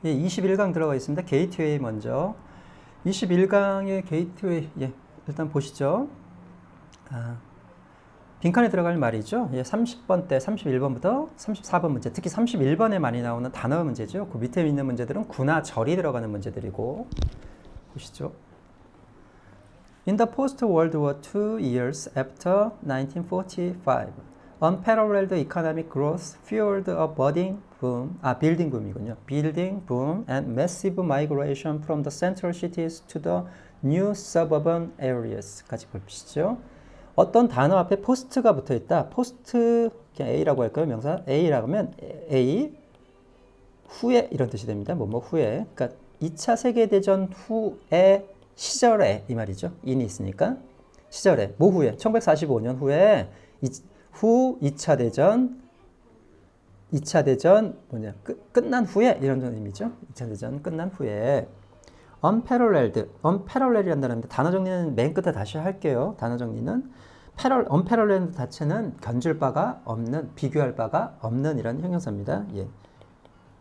예, 21강 들어가 있습니다. 게이트웨이 먼저. 21강의 게이트웨이, 예, 일단 보시죠. 빈칸에 들어갈 말이죠. 예, 30번 때 31번부터 34번 문제, 특히 31번에 많이 나오는 단어 문제죠. 그 밑에 있는 문제들은 구나 절이 들어가는 문제들이고. 보시죠. In the post-World War II years after 1945, unparalleled economic growth fueled a building boom이군요. building boom and massive migration from the central cities to the new suburban areas까지 보시죠. 어떤 단어 앞에 post가 붙어 있다. post 그냥 A라고 할까요? 명사 A라고 하면 A 후에 이런 뜻이 됩니다. 뭐뭐 후에. 그러니까 2차 세계대전 후에 시절에 이 말이죠. 인이 있으니까 시절에 뭐 후에 1945년 후에 후 2차 대전 뭐냐 끝난 후에 이런 의미죠. 2차 대전 끝난 후에 unparalleled이라는 단어인데 단어 정리는 맨 끝에 다시 할게요. 단어 정리는 unparalleled 자체는 견줄 바가 없는, 비교할 바가 없는 이런 형용사입니다. 예.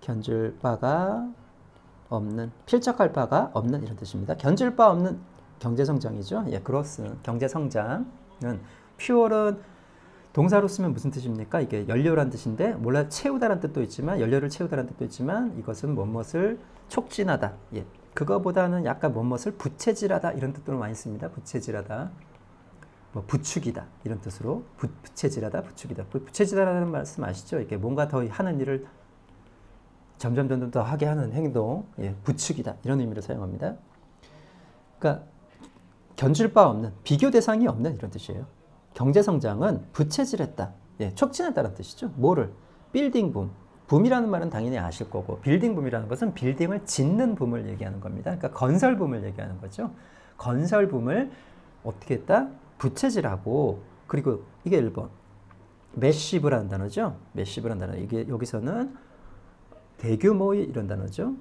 견줄 바가 없는, 필적할 바가 없는 이런 뜻입니다. 견줄 바 없는 경제성장이죠. 예, 그로스는 경제성장은 퓨얼은 동사로 쓰면 무슨 뜻입니까? 이게 연료란 뜻인데 몰라 채우다란 뜻도 있지만 연료를 채우다란 뜻도 있지만 이것은 무엇을 촉진하다. 예, 그거보다는 약간 무엇을 부채질하다 이런 뜻으로 많이 씁니다. 부채질하다. 뭐 부추기다 이런 뜻으로 부채질하다, 부추기다. 부채질하다는 말씀 아시죠? 이게 뭔가 더 하는 일을 점점 더 하게 하는 행동, 예, 부추기다 이런 의미로 사용합니다. 그러니까 견줄 바 없는, 비교 대상이 없는 이런 뜻이에요. 경제 성장은 부채질했다, 예, 촉진했다는 뜻이죠. 뭐를? 빌딩 붐. 붐이라는 말은 당연히 아실 거고, 빌딩 붐이라는 것은 빌딩을 짓는 붐을 얘기하는 겁니다. 그러니까 건설 붐을 얘기하는 거죠. 건설 붐을 어떻게 했다? 부채질하고, 그리고 이게 1번. 매시브라는 단어죠. 매시브라는 단어. 이게 여기서는 대규모의 이런 단어죠.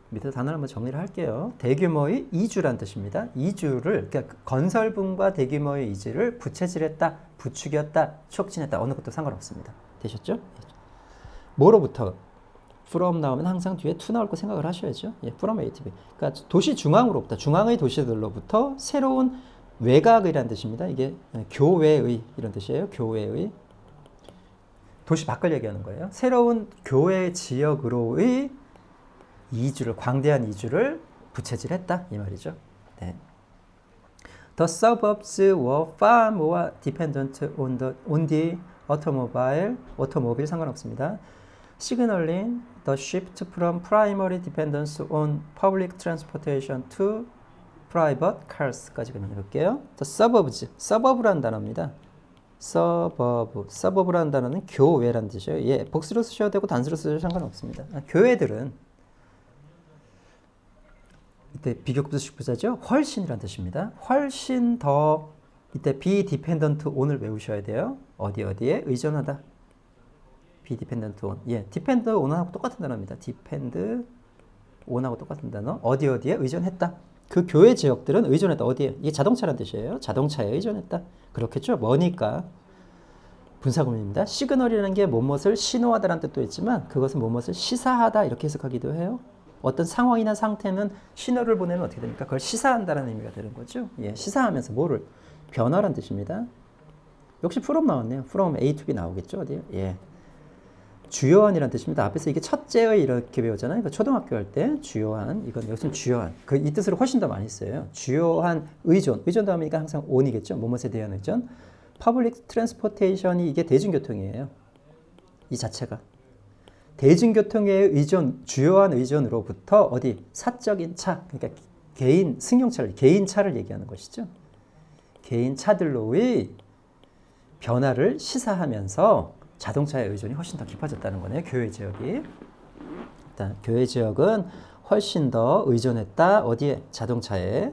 밑에 단어를 한번 정리를 할게요. 대규모의 이주란 뜻입니다. 이주를, 그러니까 건설분과 대규모의 이주를 부채질했다, 부추겼다, 촉진했다. 어느 것도 상관없습니다. 되셨죠? 뭐로부터? from 나오면 항상 뒤에 to 나올 거 생각을 하셔야죠. 예, from A to B. 그러니까 도시 중앙으로부터, 중앙의 도시들로부터 새로운 외곽이라는 뜻입니다. 이게 교외의 이런 뜻이에요. 교외의. 도시 밖을 얘기하는 거예요. 새로운 교외 지역으로의 이주를, 광대한 이주를 부채질했다 이 말이죠. 네. The suburbs were far more dependent on the automobile 상관없습니다. Signaling the shift from primary dependence on public transportation to private cars까지 그냥 해볼게요. The suburbs라는 단어입니다. suburb라는 단어는 교외라는 뜻이에요. 예, 복수로 쓰셔도 되고 단수로 쓰셔도 상관없습니다. 교외들은 이때 비교급수식 부사죠. 훨씬이라는 뜻입니다. 훨씬 더 이때 be dependent on을 외우셔야 돼요. 어디에 의존하다. be dependent on. 예, depend on하고 똑같은 단어입니다. depend on하고 똑같은 단어. 어디에 의존했다. 그 교외 지역들은 의존했다. 어디에? 이게 자동차라는 뜻이에요. 자동차에 의존했다. 그렇겠죠. 머니까 분사구문입니다. 시그널이라는 게 뭐뭇을 신호하다라는 뜻도 있지만 그것은 뭐뭇을 시사하다 이렇게 해석하기도 해요. 어떤 상황이나 상태는 신호를 보내면 어떻게 됩니까? 그걸 시사한다는 의미가 되는 거죠. 예, 시사하면서 뭐를? 변화라는 뜻입니다. 역시 from 나왔네요. from A to B 나오겠죠. 어디요? 예. 주요한이라는 뜻입니다. 앞에서 이게 첫째의 이렇게 배웠잖아요. 그러니까 초등학교 할 때 주요한, 이건 여기서는 주요한. 이 뜻으로 훨씬 더 많이 써요. 주요한 의존. 의존도 하니까 항상 on이겠죠. 뭐뭇에 대한 의존. 퍼블릭 트랜스포테이션이 이게 대중교통이에요. 이 자체가. 대중교통의 의존, 주요한 의존으로부터 어디? 사적인 차. 그러니까 개인 승용차를, 개인 차를 얘기하는 것이죠. 개인 차들로의 변화를 시사하면서 자동차의 의존이 훨씬 더 깊어졌다는 거네요. 교외 지역이. 일단 교외 지역은 훨씬 더 의존했다. 어디에? 자동차에.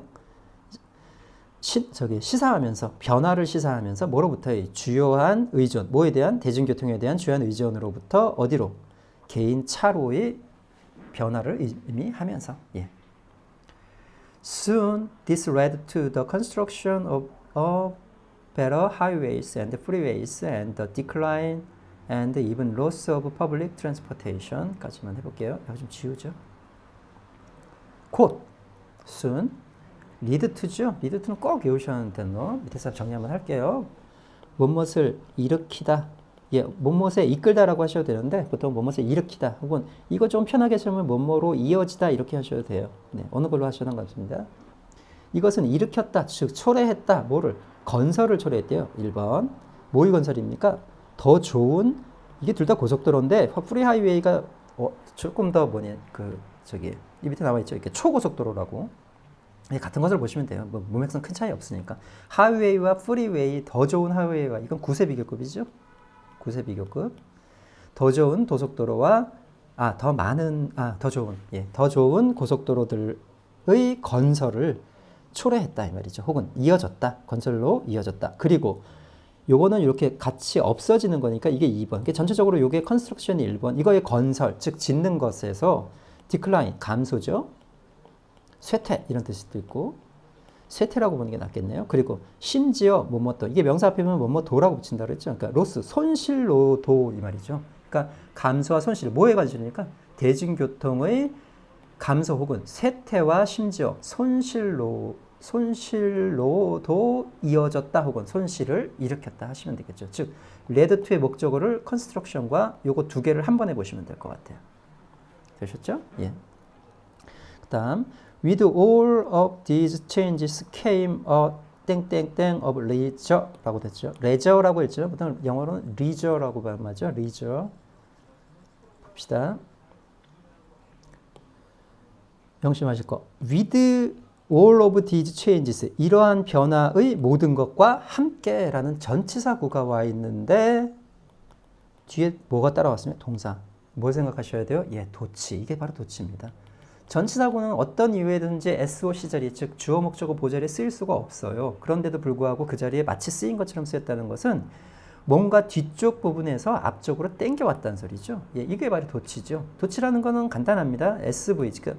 시사하면서, 변화를 시사하면서 뭐로부터의 주요한 의존, 뭐에 대한? 대중교통에 대한 주요한 의존으로부터 어디로? 개인 차로의 변화를 의미하면서. 예. Soon this led to the construction of better highways and freeways and the decline and even loss of public transportation까지만 해볼게요. 이거 좀 지우죠. 곧, soon, lead to죠. lead to는 꼭 외우셔야 하는 단어. 밑에서 정리 한번 할게요. 무엇을 일으키다. 예, 무엇에 이끌다라고 하셔도 되는데 보통 무엇을 일으키다 혹은 이거 좀 편하게 하시면 뭐뭐로 이어지다 이렇게 하셔도 돼요. 네, 어느 걸로 하셔도 상관없습니다. 이것은 일으켰다, 즉 초래했다. 뭐를? 건설을 초래했대요. 1번. 뭐의 건설입니까? 더 좋은, 이게 둘 다 고속도로인데 프리하이웨이가 조금 더 이 밑에 나와 있죠. 이렇게 초고속도로라고. 같은 것을 보시면 돼요. 뭐 문맥상 큰 차이 없으니까. 하이웨이와 프리웨이, 더 좋은 하이웨이와 이건 9세 비교급이죠. 9세 비교급. 더 좋은 고속도로와 더 좋은 고속도로들의 건설을 초래했다 이 말이죠. 혹은 이어졌다. 건설로 이어졌다. 그리고 요거는 이렇게 같이 없어지는 거니까 이게 2번. 전체적으로 요게 컨스트럭션이 1번. 이거의 건설, 즉 짓는 것에서 디클라인, 감소죠. 쇠퇴 이런 뜻도 있고 쇠퇴라고 보는 게 낫겠네요. 그리고 심지어 뭐뭐도 이게 명사 앞에 보면 뭐뭐도라고 붙인다 그랬죠. 그러니까 로스, 손실로도 이 말이죠. 그러니까 감소와 손실, 뭐에 관심입니까? 대중교통의 감소 혹은 쇠퇴와 심지어 손실로도 이어졌다 혹은 손실을 일으켰다 하시면 되겠죠. 즉 레드2의 목적어를 컨스트럭션과 요거 두 개를 한 번에 보시면 될 것 같아요. 되셨죠? 예. 그 다음 With all of these changes came a 땡땡땡 of leisure라고 됐죠. leisure라고 했죠. 보통 영어로는 leisure라고 발음하죠. leisure. 봅시다. 명심하실 거. With all of these changes, 이러한 변화의 모든 것과 함께라는 전치사구가 와 있는데 뒤에 뭐가 따라왔으면 동사. 뭘 생각하셔야 돼요? 예, 도치. 이게 바로 도치입니다. 전치사구는 어떤 이유에든지 SOC 자리, 즉 주어 목적어 보자리에 쓰일 수가 없어요. 그런데도 불구하고 그 자리에 마치 쓰인 것처럼 쓰였다는 것은 뭔가 뒤쪽 부분에서 앞쪽으로 땡겨왔다는 소리죠. 예, 이게 바로 도치죠. 도치라는 거는 간단합니다. SV, 즉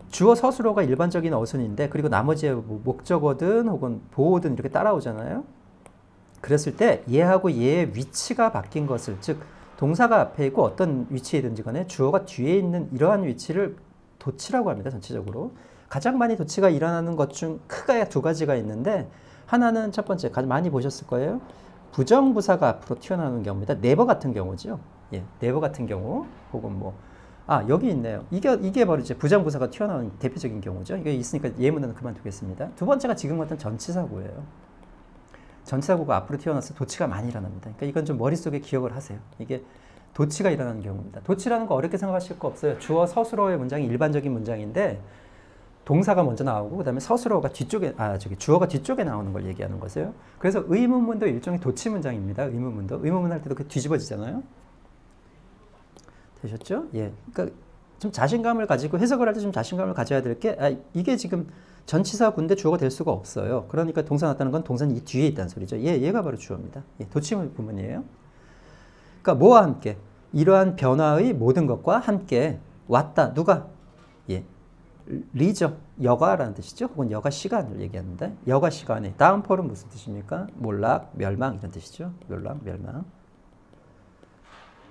주어 서술어가 일반적인 어순인데 그리고 나머지 목적어든 혹은 보어든 이렇게 따라오잖아요. 그랬을 때 얘하고 얘의 위치가 바뀐 것을, 즉 동사가 앞에 있고 어떤 위치이든지 간에 주어가 뒤에 있는 이러한 위치를 도치라고 합니다. 전체적으로. 가장 많이 도치가 일어나는 것 중 크게 두 가지가 있는데 하나는 첫 번째, 가장 많이 보셨을 거예요. 부정부사가 앞으로 튀어나오는 경우입니다. 네버 같은 경우죠. 예, 네버 같은 경우 혹은 여기 있네요. 이게 바로 이제 부정부사가 튀어나오는 대표적인 경우죠. 이게 있으니까 예문은 그만두겠습니다. 두 번째가 지금 같은 전치사구예요. 전치사구가 앞으로 튀어나와서 도치가 많이 일어납니다. 그러니까 이건 좀 머릿속에 기억을 하세요. 이게 도치가 일어나는 경우입니다. 도치라는 거 어렵게 생각하실 거 없어요. 주어 서술어의 문장이 일반적인 문장인데 동사가 먼저 나오고 그다음에 서술어가 주어가 뒤쪽에 나오는 걸 얘기하는 거세요. 그래서 의문문도 일종의 도치 문장입니다. 의문문 할 때도 그 뒤집어지잖아요. 되셨죠? 예. 그러니까 좀 자신감을 가지고 해석을 할 때 좀 자신감을 가져야 될 게 이게 지금 전치사구인데 주어가 될 수가 없어요. 그러니까 동사 나타나는 건 동사는 이 뒤에 있다는 소리죠. 얘가 바로 주어입니다. 예, 도치문 부분이에요. 그러니까 뭐와 함께? 이러한 변화의 모든 것과 함께 왔다. 누가? 예, 리저, 여가라는 뜻이죠. 혹은 여가 시간을 얘기하는데 여가 시간에 다운폴은 무슨 뜻입니까? 몰락, 멸망 이런 뜻이죠. 몰락, 멸망.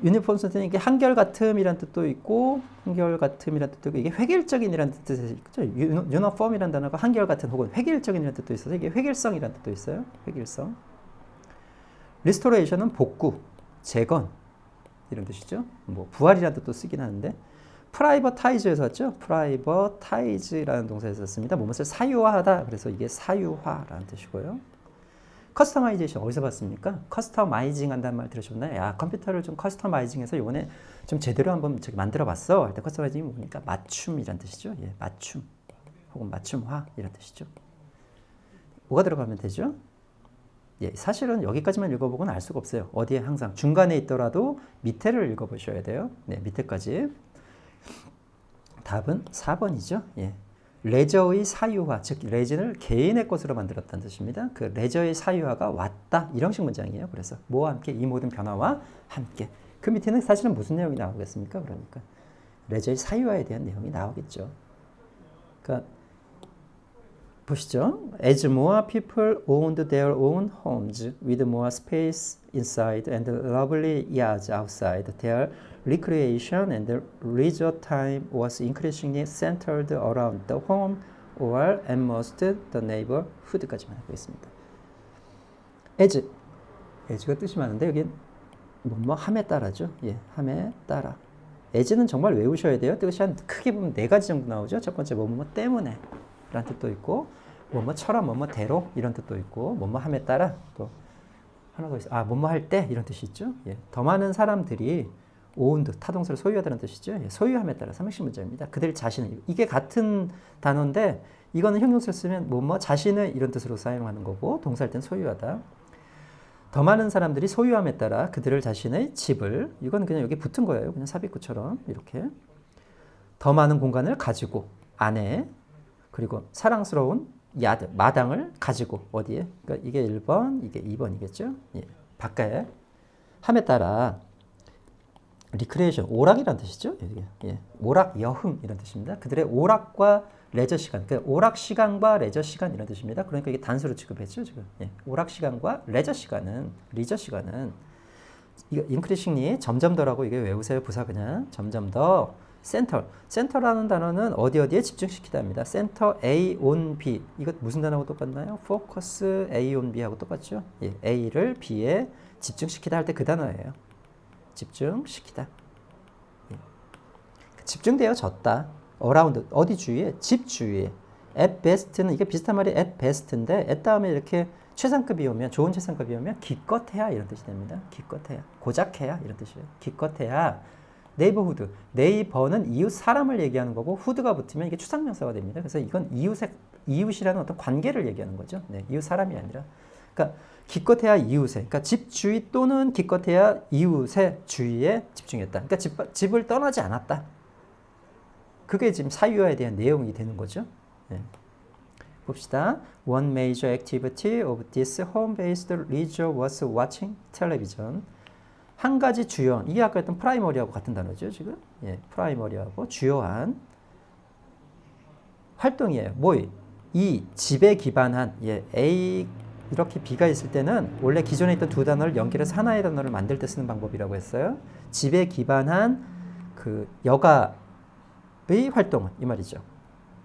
유니폼 선생님 이게 한결같음이란 뜻도 있고 한결같음이란 뜻도 있고 이게 획일적인이란 뜻도 있죠. 유니폼이란 단어가 한결같은 혹은 획일적인이란 뜻도 있어서 이게 획일성이란 뜻도 있어요. 획일성. 리스토레이션은 복구, 재건 이런 뜻이죠. 부활이라는 뜻도 쓰긴 하는데 프라이버타이즈에서 왔죠. 프라이버타이즈라는 동사에서 썼습니다. 무엇을 사유화하다. 그래서 이게 사유화라는 뜻이고요. 커스터마이제이션 어디서 봤습니까? 커스터마이징 한다는 말 들으셨나요? 야, 컴퓨터를 좀 커스터마이징해서 이번에 좀 제대로 한번 만들어 봤어. 할 때 커스터마이징이 뭡니까? 맞춤이란 뜻이죠. 예, 맞춤 혹은 맞춤화 이란 뜻이죠. 뭐가 들어가면 되죠? 예, 사실은 여기까지만 읽어보고는 알 수가 없어요. 어디에 항상 중간에 있더라도 밑에를 읽어보셔야 돼요. 네, 밑에까지. 답은 4번이죠. 예. 레저의 사유화, 즉 레진을 개인의 것으로 만들었다는 뜻입니다. 그 레저의 사유화가 왔다 이런 식 문장이에요. 그래서 뭐와 함께? 이 모든 변화와 함께. 그 밑에는 사실은 무슨 내용이 나오겠습니까? 그러니까 레저의 사유화에 대한 내용이 나오겠죠. 그러니까 보시죠. As more people owned their own homes with more space inside and lovely yards outside. Their recreation and leisure time was increasingly centered around the home or at most the neighborhood까지만 하고 있습니다. as가 뜻이 많은데 여기 뭐 함에 따라죠. 예, 함에 따라. as는 정말 외우셔야 돼요. 뜻이 한 크게 보면 4가지 정도 나오죠. 첫 번째 뭐뭐 때문에 라는 뜻도 있고 뭐뭐처럼 뭐뭐대로 이런 뜻도 있고 뭐뭐함에 따라 또 하나 더 있어요. 뭐뭐 할 때 이런 뜻이 있죠. 예, 더 많은 사람들이 owned 타동사를 소유하다는 뜻이죠. 예, 소유함에 따라 삼형식 문제입니다. 그들 자신을 이게 같은 단어인데 이거는 형용사를 쓰면 뭐뭐 자신을 이런 뜻으로 사용하는 거고 동사할 땐 소유하다. 더 많은 사람들이 소유함에 따라 그들을 자신의 집을 이건 그냥 여기 붙은 거예요. 그냥 삽입구처럼 이렇게 더 많은 공간을 가지고 안에 그리고 사랑스러운 야드 마당을 가지고 어디에? 그러니까 이게 1번, 이게 2번이겠죠. 예, 바깥에 함에 따라 리크레이션 오락이라는 뜻이죠. 예, 오락 여흥 이런 뜻입니다. 그들의 오락과 레저 시간, 그러니까 오락 시간과 레저 시간 이런 뜻입니다. 그러니까 이게 단수로 취급했죠 지금. 예, 오락 시간과 레저 시간은 리저 시간은 이거 인크리싱리 점점 더라고 이게 외우세요. 부사 그냥 점점 더 센터라는 단어는 어디에 집중시키다입니다. 센터 A on B 이것 무슨 단어하고 똑같나요? focus A on B하고 똑같죠. 예, A를 B에 집중시키다 할 때 그 단어예요. 집중시키다. 예. 집중되어졌다. around 어디 주위에? 집 주위에. at best는 이게 비슷한 말이 at best인데 at 다음에 이렇게 최상급이 오면 좋은 최상급이 오면 기껏해야 이런 뜻이 됩니다. 기껏해야 고작해야 이런 뜻이에요. 기껏해야 네이버후드 네이버는 이웃 사람을 얘기하는 거고 후드가 붙으면 이게 추상명사가 됩니다. 그래서 이건 이웃이라는 어떤 관계를 얘기하는 거죠. 네, 이웃 사람이 아니라 그러니까 기껏해야 이웃에 그러니까 집 주위 또는 기껏해야 이웃의 주위에 집중했다. 그러니까 집을 떠나지 않았다. 그게 지금 사유화에 대한 내용이 되는 거죠. 네. 봅시다. One major activity of this home-based leisure was watching television. 한 가지 주요한, 이게 아까 했던 프라이머리하고 같은 단어죠, 지금. 예, 프라이머리하고 주요한 활동이에요. 이 집에 기반한, 예, A, 이렇게 B가 있을 때는 원래 기존에 있던 두 단어를 연결해서 하나의 단어를 만들 때 쓰는 방법이라고 했어요. 집에 기반한 그 여가의 활동은 이 말이죠.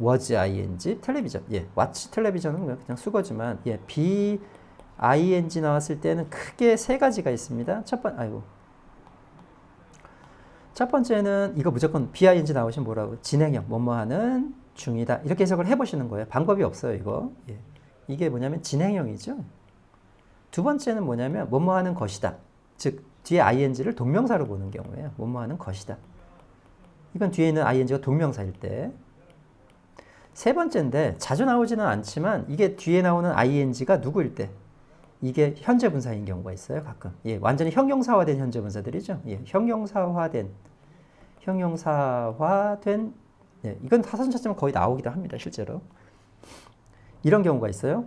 was ing 텔레비전. 예, watch 텔레비전은 그냥 수거지만 예, ing 나왔을 때는 크게 3가지가 있습니다. 첫 번째는 이거 무조건 bing 나오시면 뭐라고? 진행형 뭐뭐하는 중이다. 이렇게 해석을 해보시는 거예요. 방법이 없어요, 이거. 예. 이게 뭐냐면 진행형이죠. 두 번째는 뭐냐면 뭐뭐하는 것이다. 즉 뒤에 ing를 동명사로 보는 경우에요. 뭐뭐하는 것이다. 이건 뒤에 있는 ing가 동명사일 때. 세 번째인데 자주 나오지는 않지만 이게 뒤에 나오는 ing가 누구일 때 이게 현재 분사인 경우가 있어요. 가끔. 예, 완전히 형용사화된 현재 분사들이죠. 예, 형용사화된 예, 이건 타선 찾으면 거의 나오기도 합니다. 실제로. 이런 경우가 있어요.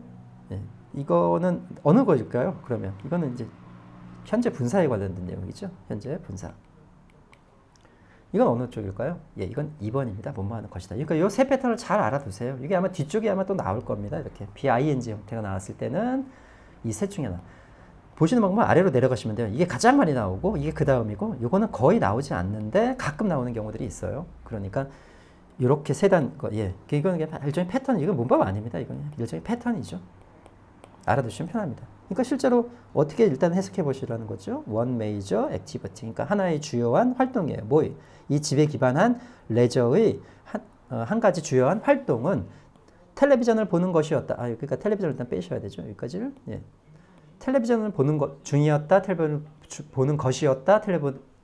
예, 이거는 어느 거일까요? 그러면 이거는 이제 현재 분사에 관련된 내용이죠. 현재 분사. 이건 어느 쪽일까요? 예, 이건 2번입니다. 뭐뭐하는 것이다. 그러니까 이 세 패턴을 잘 알아두세요. 이게 아마 뒤쪽에 아마 또 나올 겁니다. 이렇게 BING 형태가 나왔을 때는 이 셋 중에 하나. 보시는 방법은 아래로 내려가시면 돼요. 이게 가장 많이 나오고 이게 그 다음이고 이거는 거의 나오지 않는데 가끔 나오는 경우들이 있어요. 그러니까 이렇게 세단 예, 이거는 일종의 패턴. 이건 문법 아닙니다. 이건 일종의 패턴이죠. 알아두시면 편합니다. 그러니까 실제로 어떻게 일단 해석해 보시라는 거죠. One major activity. 그러니까 하나의 주요한 활동이에요. 이 집에 기반한 레저의 한 가지 주요한 활동은 텔레비전을 보는 것이었다. 그러니까 텔레비전을 일단 빼셔야 되죠. 여기까지를. 예. 텔레비전을 보는 것 중이었다. 텔레비전을 보는 것이었다.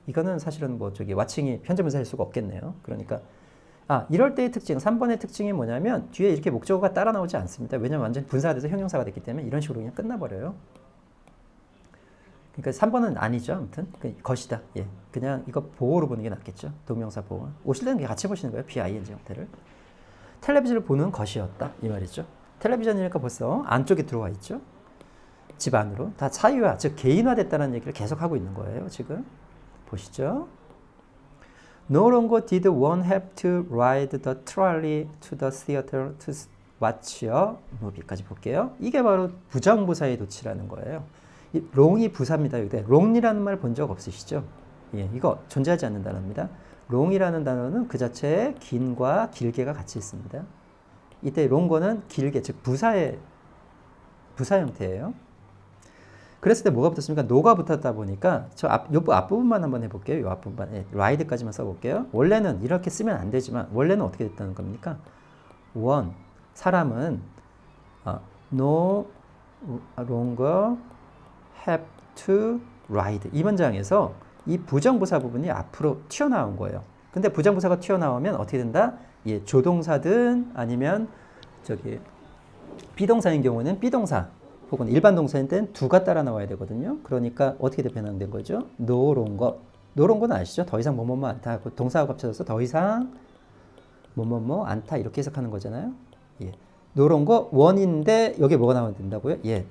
이거는 사실은 와칭이 현재분사일 수가 없겠네요. 그러니까 이럴 때의 특징, 3번의 특징이 뭐냐면 뒤에 이렇게 목적어가 따라 나오지 않습니다. 왜냐면 완전히 분사가 돼서 형용사가 됐기 때문에 이런 식으로 그냥 끝나버려요. 그러니까 3번은 아니죠. 아무튼 것이다. 예, 그냥 이거 보호로 보는 게 낫겠죠. 동명사 보호. 오실 때는 같이 보시는 거예요. BING 형태를. 텔레비전을 보는 것이었다. 이 말이죠. 텔레비전이니까 벌써 안쪽에 들어와 있죠. 집 안으로. 다 사유화, 즉 개인화됐다는 얘기를 계속 하고 있는 거예요. 지금. 보시죠. No longer did one have to ride the trolley to the theater to watch a movie까지 볼게요. 이게 바로 부정부사의 도치라는 거예요. 이 롱이 부사입니다. 여기 롱이라는 말 본 적 없으시죠? 예, 이거 존재하지 않는 단어입니다. 롱이라는 단어는 그 자체에 긴과 길게가 같이 있습니다. 이때 롱거는 길게, 즉 부사 형태예요. 그랬을 때 뭐가 붙었습니까? 노가 붙었다 보니까 요 앞부분만 한번 해볼게요. 요 앞부분만. 예, 라이드까지만 써볼게요. 원래는 이렇게 쓰면 안 되지만 원래는 어떻게 됐다는 겁니까? 원, 사람은 no longer have to ride. 이 문장에서 이 부정부사 부분이 앞으로 튀어나온 거예요. 근데 부정부사가 튀어나오면 어떻게 된다? 예, 조동사든 아니면 비동사인 경우는 비동사 혹은 일반 동사인 때는 두가 따라 나와야 되거든요. 그러니까 어떻게 변환된 거죠? no longer. no longer는 아시죠? 더 이상 뭐뭐뭐 않다. 동사가 합쳐져서 더 이상 뭐뭐뭐 않다 이렇게 해석하는 거잖아요. 예. no longer 원인데 여기에 뭐가 나와야 된다고요? 예.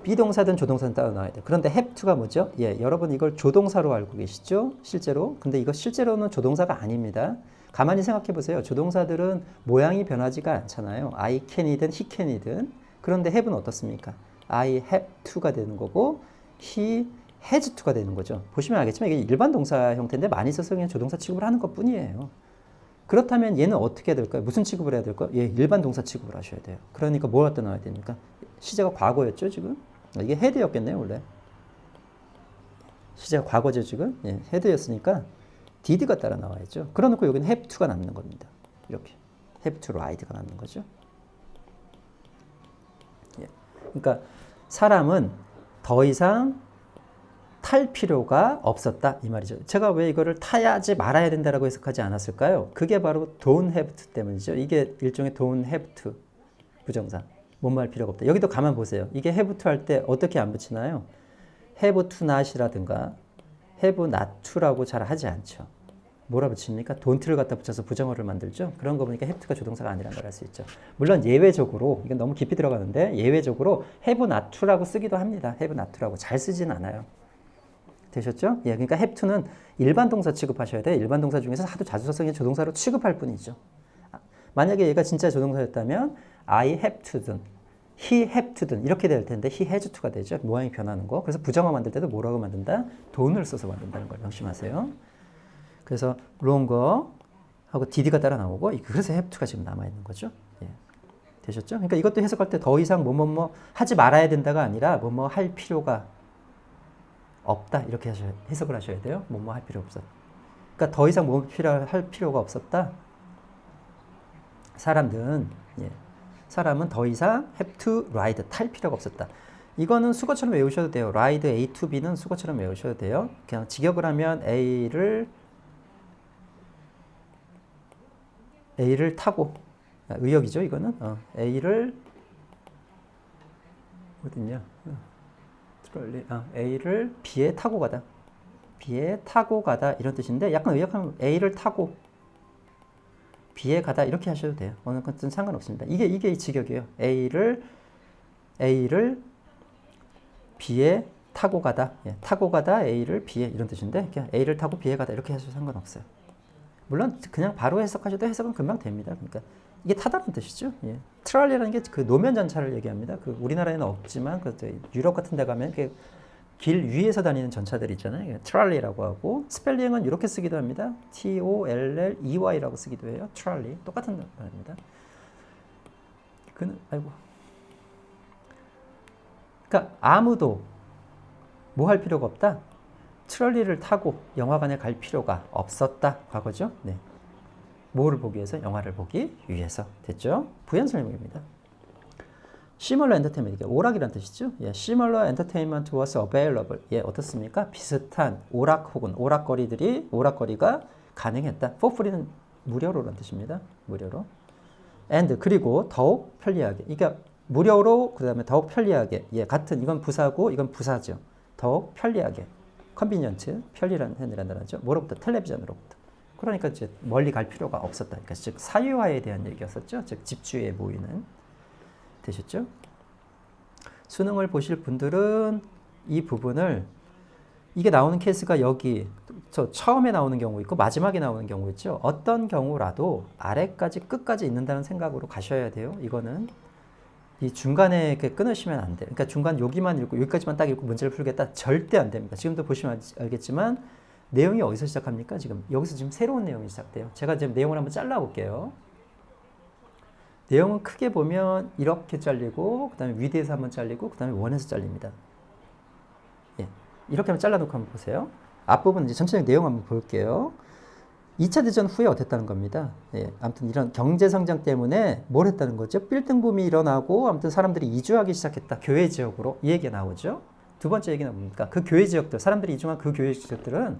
비동사든 조동사든 따로 나와야 돼요. 그런데 have to가 뭐죠? 예, 여러분 이걸 조동사로 알고 계시죠? 실제로. 근데 이거 실제로는 조동사가 아닙니다. 가만히 생각해 보세요. 조동사들은 모양이 변하지가 않잖아요. I can이든 he can이든. 그런데 have는 어떻습니까? I have to가 되는 거고 he has to가 되는 거죠. 보시면 알겠지만 이게 일반 동사 형태인데 많이 써서 그냥 조동사 취급을 하는 것 뿐이에요. 그렇다면 얘는 어떻게 해야 될까요? 무슨 취급을 해야 될까요? 예, 일반 동사 취급을 하셔야 돼요. 그러니까 뭘 갖다 놔야 됩니까? 시제가 과거였죠, 지금? 이게 헤드였겠네요, 원래. 시제가 과거죠, 지금? 예, 헤드였으니까 did가 따라 나와야죠. 그러놓고 여기는 have to가 남는 겁니다. 이렇게. have to ride가 남는 거죠. 예. 그러니까 사람은 더 이상 탈 필요가 없었다 이 말이죠. 제가 왜 이거를 타야지 말아야 된다라고 해석하지 않았을까요? 그게 바로 don't have to 때문이죠. 이게 일종의 don't have to 부정사. 뭐뭐 할 필요가 없다. 여기도 가만 보세요. 이게 have to 할 때 어떻게 안 붙이나요? have to not이라든가 have not to라고 잘 하지 않죠. 뭐라 붙입니까? don't를 갖다 붙여서 부정어를 만들죠. 그런 거 보니까 have to가 조동사가 아니라는 걸 알 수 있죠. 물론 예외적으로 이건 너무 깊이 들어가는데 예외적으로 have not to라고 쓰기도 합니다. have not to라고 잘 쓰진 않아요. 되셨죠? 예, 그러니까 have to는 일반 동사 취급하셔야 돼요. 일반 동사 중에서 하도 자주사성의 조동사로 취급할 뿐이죠. 만약에 얘가 진짜 조동사였다면 I have to든 he have to든 이렇게 될 텐데 he has to가 되죠. 모양이 변하는 거. 그래서 부정어 만들 때도 뭐라고 만든다? don't을 써서 만든다는 걸 명심하세요. 그래서 longer 하고 did가 따라 나오고 그래서 have to가 지금 남아있는 거죠. 예. 되셨죠? 그러니까 이것도 해석할 때 더 이상 뭐뭐뭐 하지 말아야 된다가 아니라 뭐뭐 할 필요가 없다 이렇게 해석을 하셔야 돼요. 뭐뭐 할 필요 없어. 그러니까 더 이상 뭐 할 필요가 없었다. 사람은 더 이상 have to ride 탈 필요가 없었다. 이거는 수거처럼 외우셔도 돼요. ride A to B는 수거처럼 외우셔도 돼요. 그냥 직역을 하면 A를 타고 의역이죠. 이거는 A를 어딨냐? A를 B에 타고 가다. B에 타고 가다 이런 뜻인데 약간 의역하면 A를 타고 B에 가다 이렇게 하셔도 돼요. 어느 것든 상관없습니다. 이게 이 직역이에요. A를 B에 타고 가다. 예, 타고 가다 A를 B에 이런 뜻인데 그냥 A를 타고 B에 가다 이렇게 하셔도 상관없어요. 물론 그냥 바로 해석하셔도 해석은 금방 됩니다. 그러니까 이게 타다는 뜻이죠. 예. 트랄리라는 게 그 노면 전차를 얘기합니다. 그 우리나라에는 없지만 그 유럽 같은 데 가면 길 위에서 다니는 전차들 있잖아요. 트랄리라고 하고 스펠링은 이렇게 쓰기도 합니다. T-O-L-L-E-Y라고 쓰기도 해요. 트랄리 똑같은 말입니다. 그러니까 아무도 뭐 할 필요가 없다. 트럴리를 타고 영화관에 갈 필요가 없었다. 과거죠. 네. 뭐를 보기 위해서? 영화를 보기 위해서. 됐죠? 부연 설명입니다. Similar entertainment, 이게 오락이란 뜻이죠. 예, similar entertainment was available. 예, 어떻습니까? 비슷한 오락거리가 가능했다. For free는 무료로란 뜻입니다. 무료로. And 그리고 더욱 편리하게. 그러니까 무료로 그다음에 더욱 편리하게. 예, 같은 이건 부사고 이건 부사죠. 더욱 편리하게. 컨비니언트, 편리한 단어죠. 뭐로부터? 텔레비전으로부터. 그러니까 이제 멀리 갈 필요가 없었다. 그러니까 즉 사유화에 대한 얘기였었죠. 즉 집주에 모이는. 되셨죠? 수능을 보실 분들은 이 부분을 이게 나오는 케이스가 여기 저 처음에 나오는 경우 있고 마지막에 나오는 경우 있죠. 어떤 경우라도 아래까지 끝까지 있는다는 생각으로 가셔야 돼요. 이거는 이 중간에 이렇게 끊으시면 안 돼요. 그러니까 중간 여기만 읽고 여기까지만 딱 읽고 문제를 풀겠다. 절대 안 됩니다. 지금도 보시면 알겠지만 내용이 어디서 시작합니까? 지금 여기서 지금 새로운 내용이 시작돼요. 제가 지금 내용을 한번 잘라볼게요. 내용은 크게 보면 이렇게 잘리고 그 다음에 위드에서 한번 잘리고 그 다음에 원에서 잘립니다. 예, 이렇게 한번 잘라놓고 한번 보세요. 앞부분 이제 전체적인 내용 한번 볼게요. 2차 대전 후에 어땠다는 겁니다. 예, 아무튼 이런 경제 성장 때문에 뭘 했다는 거죠? 빌딩 붐이 일어나고 아무튼 사람들이 이주하기 시작했다. 교외 지역으로 이 얘기가 나오죠. 두 번째 얘기는 뭡니까? 그 교외 지역들, 사람들이 이주한 그 교외 지역들은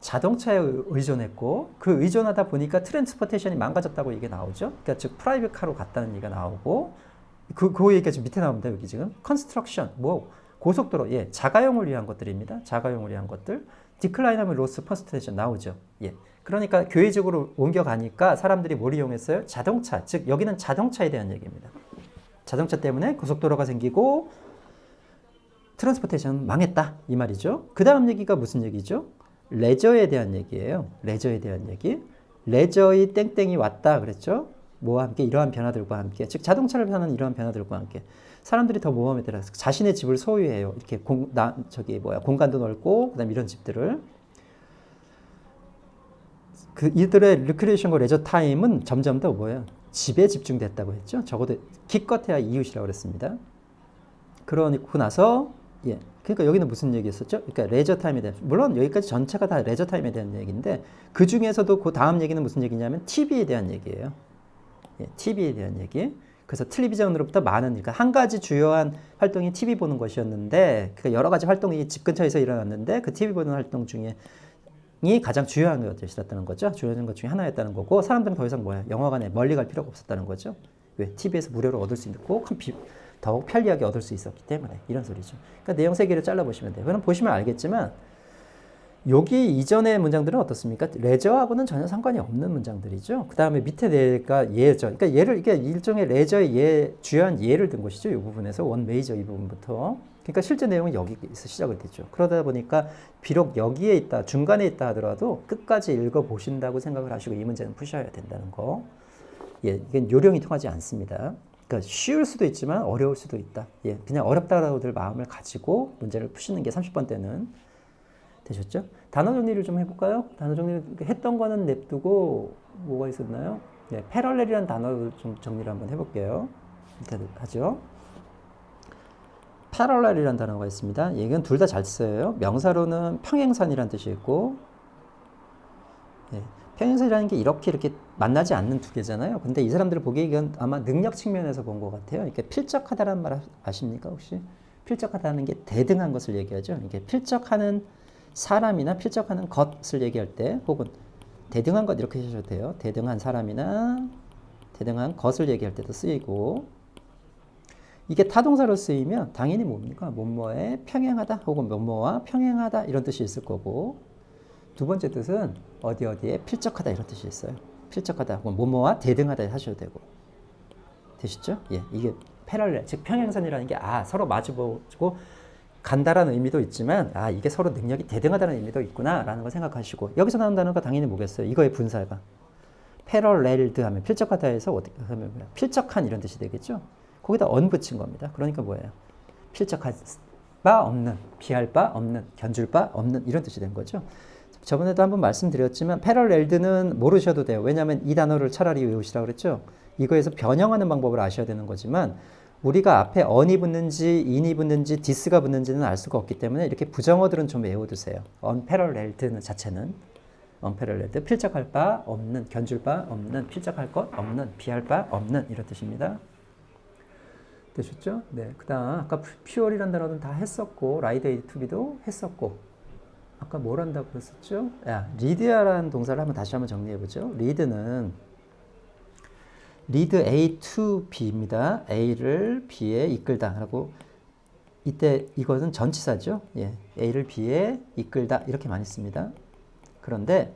자동차에 의존했고 그 의존하다 보니까 트랜스포테이션이 망가졌다고 얘기 나오죠. 그러니까 즉 프라이빗 카로 갔다는 얘기가 나오고 그 얘기가 지금 밑에 나옵니다. 여기 지금 컨스트럭션 뭐 고속도로 예 자가용을 위한 것들입니다. 자가용을 위한 것들 디클라인하면 로스 퍼스테이션 나오죠. 예. 그러니까 교외적으로 옮겨가니까 사람들이 뭘 이용했어요? 자동차, 즉 여기는 자동차에 대한 얘기입니다. 자동차 때문에 고속도로가 생기고 트랜스포테이션 망했다 이 말이죠. 그 다음 얘기가 무슨 얘기죠? 레저에 대한 얘기예요. 레저에 대한 얘기. 레저의 땡땡이 왔다 그랬죠. 뭐와 함께 이러한 변화들과 함께 즉 자동차를 하는 이러한 변화들과 함께 사람들이 더 모험에 들어서 자신의 집을 소유해요. 이렇게 공간도 넓고 그다음 이런 집들을 그 이들의 리크레이션과 레저 타임은 점점 더 뭐예요? 집에 집중됐다고 했죠. 적어도 기껏해야 이웃이라고 그랬습니다. 그러고 나서 예. 그러니까 여기는 무슨 얘기였었죠? 그러니까 레저 타임에 대한 물론 여기까지 전체가 다 레저 타임에 대한 얘기인데 그 중에서도 그 다음 얘기는 무슨 얘기냐면 TV에 대한 얘기예요. 예, TV에 대한 얘기. 그래서 텔레비전으로부터 많은 그러니까 한 가지 주요한 활동이 TV 보는 것이었는데 그러니까 여러 가지 활동이 집 근처에서 일어났는데 그 TV 보는 활동 중에 이 가장 주요한 것이었다는 거죠. 주요한 것 중에 하나였다는 거고 사람들은 더 이상 뭐야 영화관에 멀리 갈 필요가 없었다는 거죠. 왜? TV에서 무료로 얻을 수 있고 더욱 편리하게 얻을 수 있었기 때문에 이런 소리죠. 그러니까 내용 세 개를 잘라보시면 돼요. 그럼 보시면 알겠지만 여기 이전의 문장들은 어떻습니까? 레저하고는 전혀 상관이 없는 문장들이죠. 그 다음에 밑에 내가 예죠. 그러니까 이게 일종의 레저의 주요한 예를 든 것이죠. 이 부분에서 원 메이저 이 부분부터. 그러니까 실제 내용은 여기서 시작을 되죠. 그러다 보니까 비록 여기에 있다, 중간에 있다 하더라도 끝까지 읽어보신다고 생각을 하시고 이 문제는 푸셔야 된다는 거. 예, 이게 요령이 통하지 않습니다. 그러니까 쉬울 수도 있지만 어려울 수도 있다. 예, 그냥 어렵다라고들 마음을 가지고 문제를 푸시는 게 30번 때는 되셨죠? 단어 정리를 좀 해볼까요? 단어 정리를 했던 거는 냅두고 뭐가 있었나요? 예, 패럴렐이라는 단어를 좀 정리를 한번 해볼게요. 이렇게 하죠. 패럴렐이라는 단어가 있습니다. 이건 둘 다 잘 써요. 명사로는 평행선이라는 뜻이 있고 예, 평행선이라는 게 이렇게 만나지 않는 두 개잖아요. 근데 이 사람들 보기에 이건 아마 능력 측면에서 본 것 같아요. 이렇게 필적하다라는 말 아십니까 혹시? 필적하다는 게 대등한 것을 얘기하죠. 이게 필적하는 사람이나 필적하는 것을 얘기할 때 혹은 대등한 것 이렇게 하셔도 돼요. 대등한 사람이나 대등한 것을 얘기할 때도 쓰이고 이게 타동사로 쓰이면 당연히 뭡니까? 뭐뭐에 평행하다 혹은 뭐뭐와 평행하다 이런 뜻이 있을 거고 두 번째 뜻은 어디에 필적하다 이런 뜻이 있어요. 필적하다 혹은 뭐뭐와 대등하다 하셔도 되고 되시죠? 예, 이게 패럴렐 즉 평행선이라는 게 서로 마주보고 간다라는 의미도 있지만 이게 서로 능력이 대등하다는 의미도 있구나라는 걸 생각하시고 여기서 나온 단어가 당연히 뭐겠어요? 이거의 분사가 패럴렐드 하면 필적하다에서 어떻게 하면 필적한 이런 뜻이 되겠죠? 거기다 언 붙인 겁니다. 그러니까 뭐예요? 필적할 바 없는, 비할 바 없는, 견줄 바 없는 이런 뜻이 된 거죠. 저번에도 한번 말씀드렸지만 패럴렐드는 모르셔도 돼요. 왜냐하면 이 단어를 차라리 외우시라고 그랬죠. 이거에서 변형하는 방법을 아셔야 되는 거지만 우리가 앞에 on이 붙는지 in이 붙는지 this가 붙는지는 알 수가 없기 때문에 이렇게 부정어들은 좀 외워두세요. unparalleled는 자체는 unparalleled, 필적할 바 없는, 견줄 바 없는, 필적할 것 없는, 비할 바 없는 이런 뜻입니다. 되셨죠? 네. 그 다음 아까 pure이라는 단어는 다 했었고 ride A to B도 했었고 아까 뭘 한다고 그랬었죠? lead라는 동사를 한번 다시 한번 정리해보죠. lead는 lead A to B입니다. A를 B에 이끌다 라고 이때 이것은 전치사죠. 예, A를 B에 이끌다 이렇게 많이 씁니다. 그런데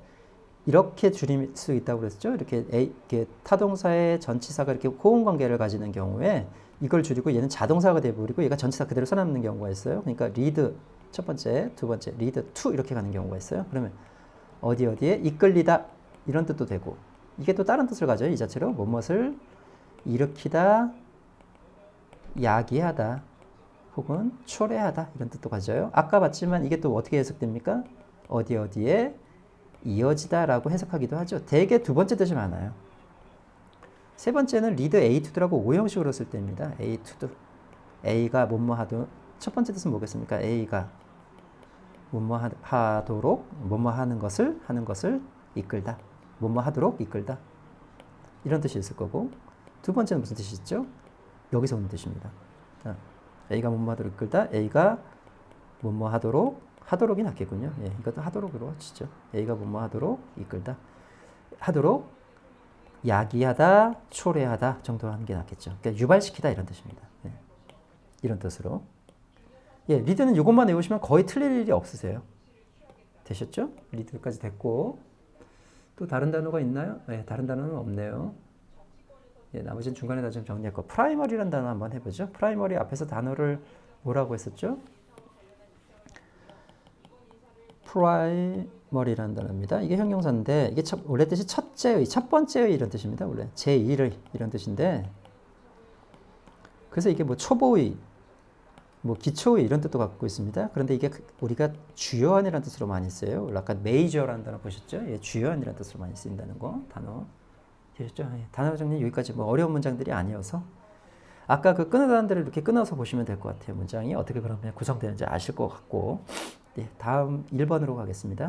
이렇게 줄일 수 있다고 그랬죠. 이렇게 타동사의 전치사가 이렇게 호응 관계를 가지는 경우에 이걸 줄이고 얘는 자동사가 돼버리고 얘가 전치사 그대로 써남는 경우가 있어요. 그러니까 lead 첫 번째, 두 번째, lead to 이렇게 가는 경우가 있어요. 그러면 어디에 이끌리다 이런 뜻도 되고 이게 또 다른 뜻을 가져요. 이 자체로 무엇을 일으키다, 야기하다 혹은 초래하다 이런 뜻도 가져요. 아까 봤지만 이게 또 어떻게 해석됩니까? 어디 어디에 이어지다라고 해석하기도 하죠. 대개 두 번째 뜻이 많아요. 세 번째는 리드 A 투드라고 오형식으로 쓸 때입니다. A 투드. A가 뭐뭐 하도 첫 번째 뜻은 뭐겠습니까? A가 뭐뭐 하도록 뭐뭐 하는 것을 이끌다. 뭐뭐 하도록 이끌다. 이런 뜻이 있을 거고 두 번째는 무슨 뜻이 있죠? 여기서 오는 뜻입니다. A가 뭐뭐 하도록 이끌다. A가 뭐뭐 하도록이 낫겠군요. 예, 이것도 하도록으로 치죠. A가 뭐뭐 하도록 이끌다. 하도록 야기하다, 초래하다 정도 하는 게 낫겠죠. 그러니까 유발시키다 이런 뜻입니다. 예, 이런 뜻으로. 예, 리드는 이것만 외우시면 거의 틀릴 일이 없으세요. 되셨죠? 리드까지 됐고 또 다른 단어가 있나요? 네, 다른 단어는 없네요. 예, 나머지는 중간에다 좀 정리했고 프라이머리라는 단어 한번 해보죠. 프라이머리 앞에서 단어를 뭐라고 했었죠? 프라이머리라는 단어입니다. 이게 형용사인데 이게 원래 뜻이 첫째의, 첫 번째의 이런 뜻입니다. 원래 제1의 이런 뜻인데 그래서 이게 뭐 초보의, 뭐 기초의 이런 뜻도 갖고 있습니다. 그런데 이게 우리가 주요한이라는 뜻으로 많이 써요. 아까 메이저라는 단어 보셨죠? 예, 주요한이라는 뜻으로 많이 쓰인다는 거 단어. 되셨죠? 예, 단어 정리 여기까지 뭐 어려운 문장들이 아니어서 아까 그 끊어가는 데를 이렇게 끊어서 보시면 될 것 같아요. 문장이 어떻게 그러면 구성되는지 아실 것 같고 네, 다음 1번으로 가겠습니다.